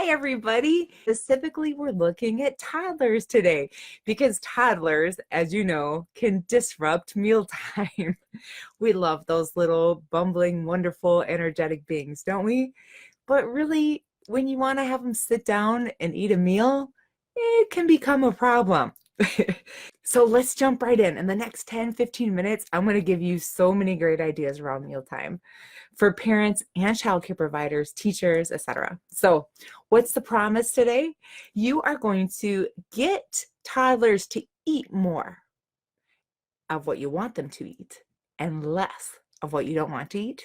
Hi, everybody. Specifically, we're looking at toddlers today because toddlers, as you know, can disrupt mealtime. We love those little bumbling, wonderful, energetic beings, don't we? But really, when you want to have them sit down and eat a meal, it can become a problem. So let's jump right in. In the next 10, 15 minutes, I'm going to give you so many great ideas around mealtime for parents and childcare providers, teachers, etc. So what's the promise today? You are going to get toddlers to eat more of what you want them to eat and less of what you don't want to eat.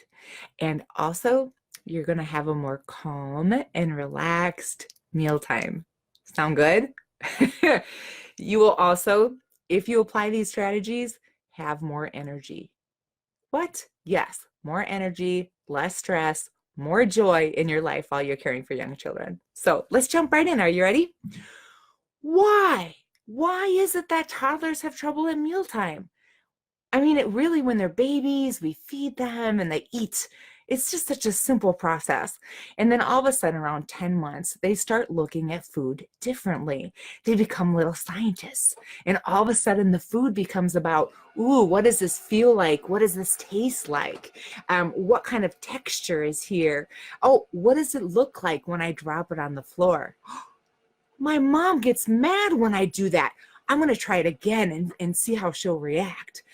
And also, you're going to have a more calm and relaxed mealtime. Sound good? You will also, if you apply these strategies, have more energy. What? Yes, more energy, less stress, more joy in your life while you're caring for young children. So let's jump right in. Are you ready? Why? Why is it that toddlers have trouble at mealtime? I mean, it really, when they're babies, we feed them and they eat. It's just such a simple process. And then all of a sudden, around 10 months, they start looking at food differently. They become little scientists. And all of a sudden, the food becomes about, ooh, what does this feel like? What does this taste like? What kind of texture is here? Oh, what does it look like when I drop it on the floor? My mom gets mad when I do that. I'm going to try it again and see how she'll react.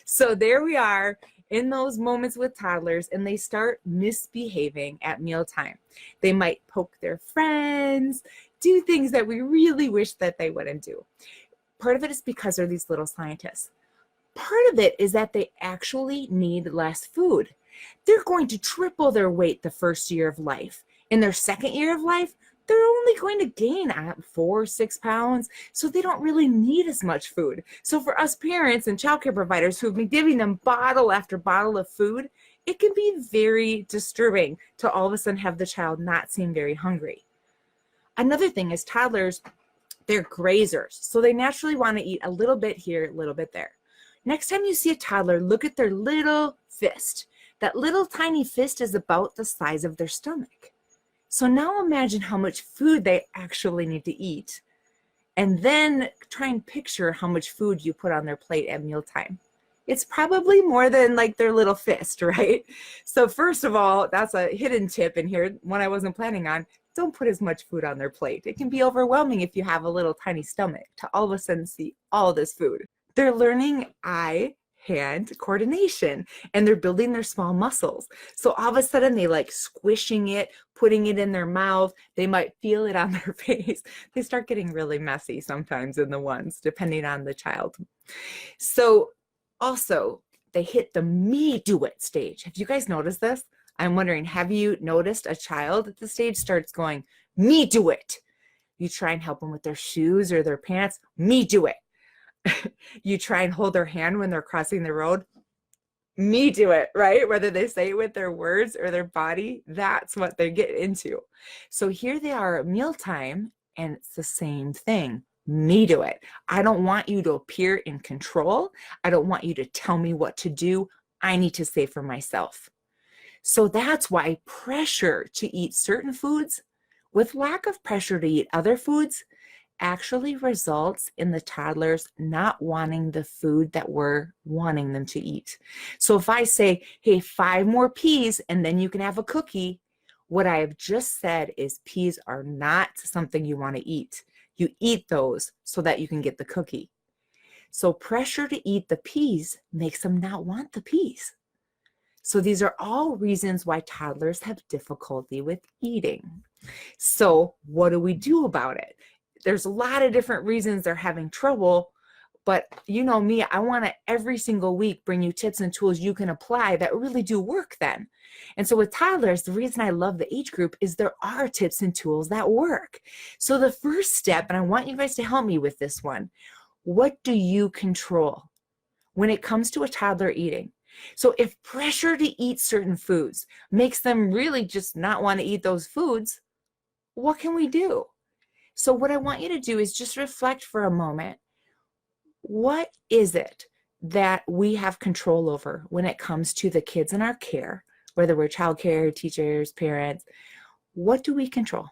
So there we are in those moments with toddlers, and they start misbehaving at mealtime. They might poke their friends, do things that we really wish that they wouldn't do. Part of it is because they're these little scientists. Part of it is that they actually need less food. They're going to triple their weight the first year of life. In their second year of life, they're only going to gain 4 or 6 pounds, so they don't really need as much food. So for us parents and childcare providers who've been giving them bottle after bottle of food, it can be very disturbing to all of a sudden have the child not seem very hungry. Another thing is toddlers, they're grazers, so they naturally want to eat a little bit here, a little bit there. Next time you see a toddler, look at their little fist. That little tiny fist is about the size of their stomach. So now imagine how much food they actually need to eat. And then try and picture how much food you put on their plate at mealtime. It's probably more than like their little fist, right? So first of all, that's a hidden tip in here, one I wasn't planning on. Don't put as much food on their plate. It can be overwhelming if you have a little tiny stomach to all of a sudden see all this food. They're learning eye-hand coordination, and they're building their small muscles. So all of a sudden they like squishing it, putting it in their mouth. They might feel it on their face. They start getting really messy sometimes in the ones, depending on the child. So also they hit the me do it stage. Have you guys noticed this? I'm wondering, have you noticed a child at the stage starts going, me do it? You try and help them with their shoes or their pants, me do it. You try and hold their hand when they're crossing the road, me do it, right? Whether they say it with their words or their body, that's what they get into. So here they are at mealtime, and it's the same thing. Me do it. I don't want you to appear in control. I don't want you to tell me what to do. I need to say for myself. So that's why pressure to eat certain foods with lack of pressure to eat other foods actually results in the toddlers not wanting the food that we're wanting them to eat. So if I say, hey, 5 more peas and then you can have a cookie, what I have just said is peas are not something you want to eat. You eat those so that you can get the cookie. So pressure to eat the peas makes them not want the peas. So these are all reasons why toddlers have difficulty with eating. So what do we do about it? There's a lot of different reasons they're having trouble, but you know me, I want to every single week bring you tips and tools you can apply that really do work then. And so with toddlers, the reason I love the age group is there are tips and tools that work. So the first step, and I want you guys to help me with this one, what do you control when it comes to a toddler eating? So if pressure to eat certain foods makes them really just not want to eat those foods, what can we do? So what I want you to do is just reflect for a moment. What is it that we have control over when it comes to the kids in our care, whether we're child care, teachers, parents? What do we control?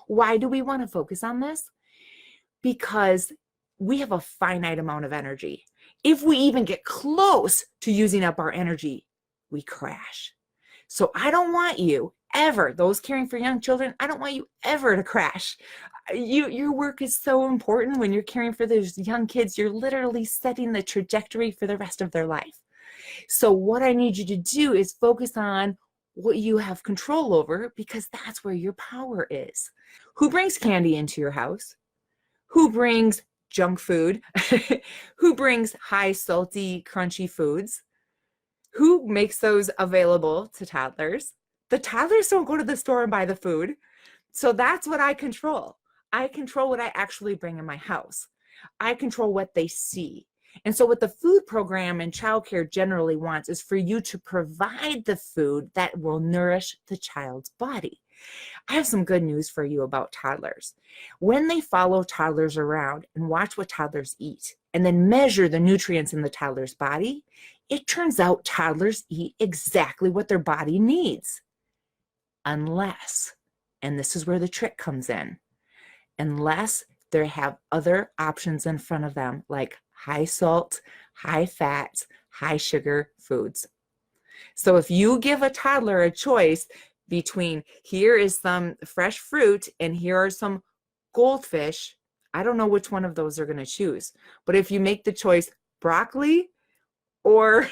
Why do we want to focus on this? Because we have a finite amount of energy. If we even get close to using up our energy, we crash. So I don't want you ever, those caring for young children, I don't want you ever to crash. Your work is so important when you're caring for those young kids. You're literally setting the trajectory for the rest of their life. So what I need you to do is focus on what you have control over, because that's where your power is. Who brings candy into your house? Who brings junk food? Who brings high salty, crunchy foods? Who makes those available to toddlers? The toddlers don't go to the store and buy the food. So that's what I control. I control what I actually bring in my house. I control what they see. And so what the food program and childcare generally wants is for you to provide the food that will nourish the child's body. I have some good news for you about toddlers. When they follow toddlers around and watch what toddlers eat and then measure the nutrients in the toddler's body, it turns out toddlers eat exactly what their body needs. Unless, and this is where the trick comes in, unless they have other options in front of them, like high salt, high fat, high sugar foods. So if you give a toddler a choice between here is some fresh fruit and here are some goldfish, I don't know which one of those they're going to choose. But if you make the choice broccoli or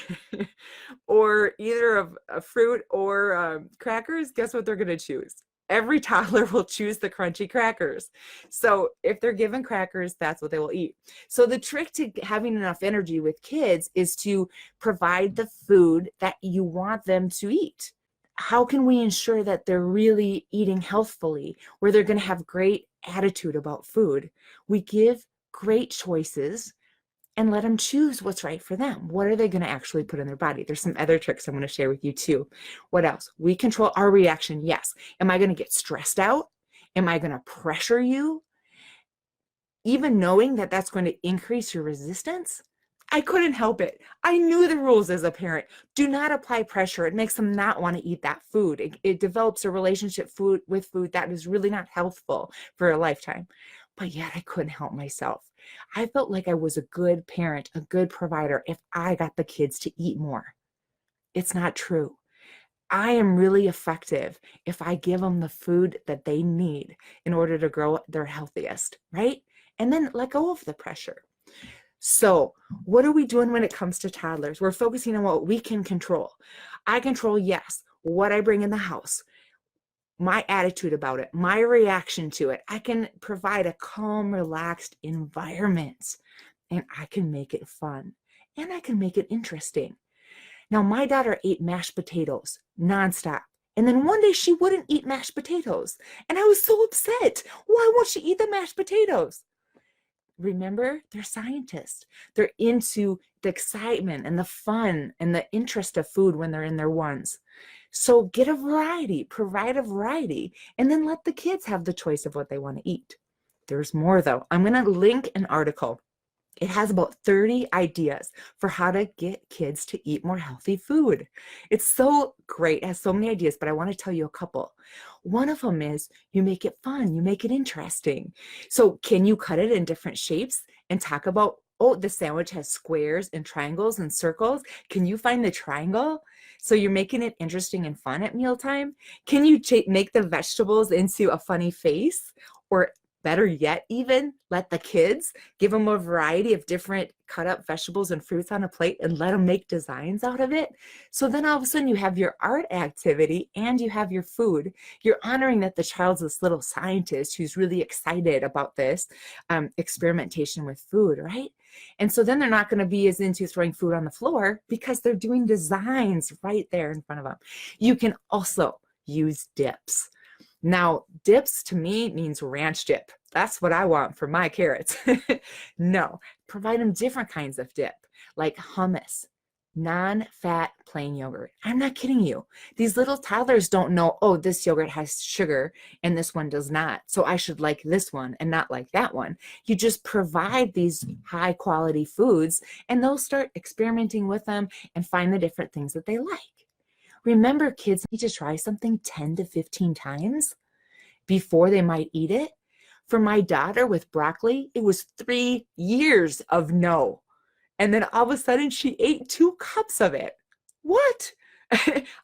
or either of a fruit or crackers, guess what they're going to choose? Every toddler will choose the crunchy crackers. So if they're given crackers, that's what they will eat. So the trick to having enough energy with kids is to provide the food that you want them to eat. How can we ensure that they're really eating healthfully, where they're going to have great attitude about food? We give great choices and let them choose what's right for them. What are they going to actually put in their body? There's some other tricks I'm going to share with you too. What else? We control our reaction. Yes. Am I going to get stressed out? Am I going to pressure you? Even knowing that that's going to increase your resistance? I couldn't help it. I knew the rules as a parent. Do not apply pressure. It makes them not want to eat that food. It develops a relationship with food that is really not healthful for a lifetime. But yet I couldn't help myself. I felt like I was a good parent, a good provider, if I got the kids to eat more. It's not true. I am really effective if I give them the food that they need in order to grow their healthiest, right? And then let go of the pressure. So what are we doing when it comes to toddlers? We're focusing on what we can control. I control, yes, what I bring in the house, my attitude about it, my reaction to it. I can provide a calm, relaxed environment, and I can make it fun, and I can make it interesting. Now, my daughter ate mashed potatoes nonstop. And then one day she wouldn't eat mashed potatoes. And I was so upset. Why won't she eat the mashed potatoes? Remember, they're scientists. They're into the excitement and the fun and the interest of food when they're in their ones. So get a variety, provide a variety, and then let the kids have the choice of what they want to eat. There's more though. I'm going to link an article. It has about 30 ideas for how to get kids to eat more healthy food. It's so great. It has so many ideas, but I want to tell you a couple. One of them is you make it fun, you make it interesting. So can you cut it in different shapes and talk about, oh, the sandwich has squares and triangles and circles. Can you find the triangle? So you're making it interesting and fun at mealtime. Can you make the vegetables into a funny face? Or better yet, even let the kids, give them a variety of different cut up vegetables and fruits on a plate and let them make designs out of it. So then all of a sudden you have your art activity and you have your food. You're honoring that the child's this little scientist who's really excited about this experimentation with food, right? And so then they're not going to be as into throwing food on the floor because they're doing designs right there in front of them. You can also use dips. Now, dips to me means ranch dip. That's what I want for my carrots. No, provide them different kinds of dip, like hummus, non-fat plain yogurt. I'm not kidding you. These little toddlers don't know, oh, this yogurt has sugar and this one does not. So I should like this one and not like that one. You just provide these high quality foods and they'll start experimenting with them and find the different things that they like. Remember, kids need to try something 10 to 15 times. before they might eat it. For my daughter with broccoli, it was 3 years of no. And then all of a sudden she ate 2 cups of it. What?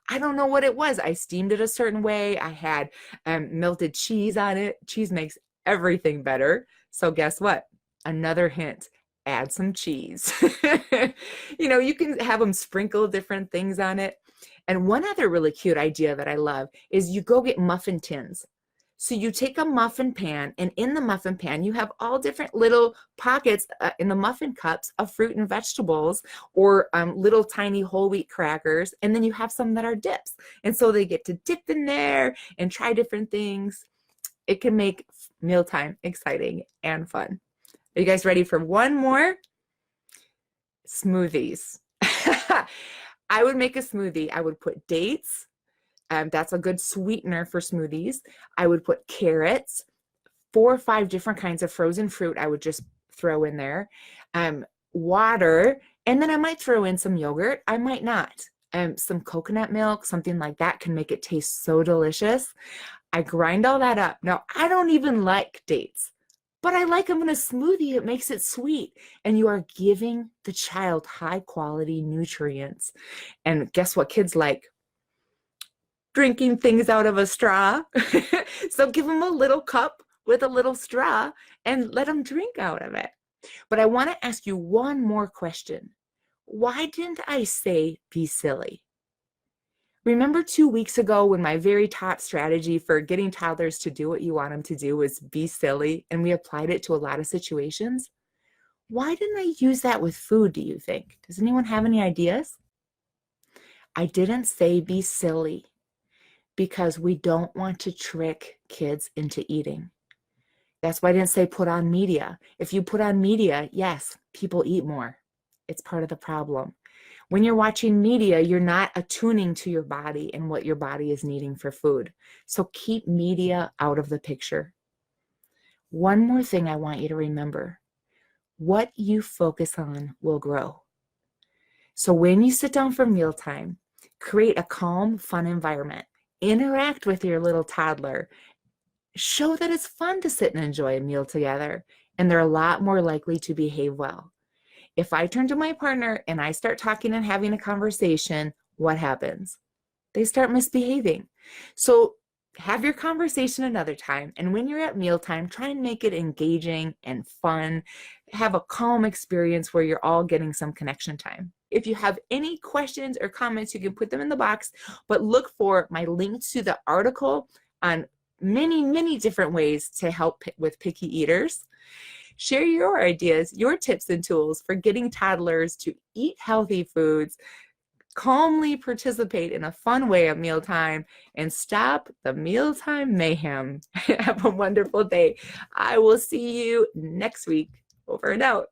I don't know what it was. I steamed it a certain way. I had melted cheese on it. Cheese makes everything better. So guess what? Another hint, add some cheese. You can have them sprinkle different things on it. And one other really cute idea that I love is you go get muffin tins. So you take a muffin pan, and in the muffin pan, you have all different little pockets in the muffin cups of fruit and vegetables, or little tiny whole wheat crackers. And then you have some that are dips. And so they get to dip in there and try different things. It can make mealtime exciting and fun. Are you guys ready for one more? Smoothies. I would make a smoothie. I would put dates. That's a good sweetener for smoothies. I would put carrots, 4 or 5 different kinds of frozen fruit I would just throw in there, water, and then I might throw in some yogurt. I might not. Some coconut milk, something like that can make it taste so delicious. I grind all that up. Now, I don't even like dates, but I like them in a smoothie. It makes it sweet, and you are giving the child high quality nutrients. And guess what kids like? Drinking things out of a straw. So give them a little cup with a little straw and let them drink out of it. But I want to ask you one more question. Why didn't I say be silly? Remember 2 weeks ago when my very top strategy for getting toddlers to do what you want them to do was be silly, and we applied it to a lot of situations? Why didn't I use that with food, do you think? Does anyone have any ideas? I didn't say be silly because we don't want to trick kids into eating. That's why I didn't say put on media. If you put on media, yes, people eat more. It's part of the problem. When you're watching media, you're not attuning to your body and what your body is needing for food. So keep media out of the picture. One more thing I want you to remember. What you focus on will grow. So when you sit down for mealtime, create a calm, fun environment. Interact with your little toddler. Show that it's fun to sit and enjoy a meal together, and they're a lot more likely to behave well. If I turn to my partner and I start talking and having a conversation, what happens? They start misbehaving. So have your conversation another time, and when you're at mealtime, try and make it engaging and fun. Have a calm experience where you're all getting some connection time. If you have any questions or comments, you can put them in the box, but look for my link to the article on many, many different ways to help with picky eaters. Share your ideas, your tips and tools for getting toddlers to eat healthy foods, calmly participate in a fun way at mealtime, and stop the mealtime mayhem. Have a wonderful day. I will see you next week. Over and out.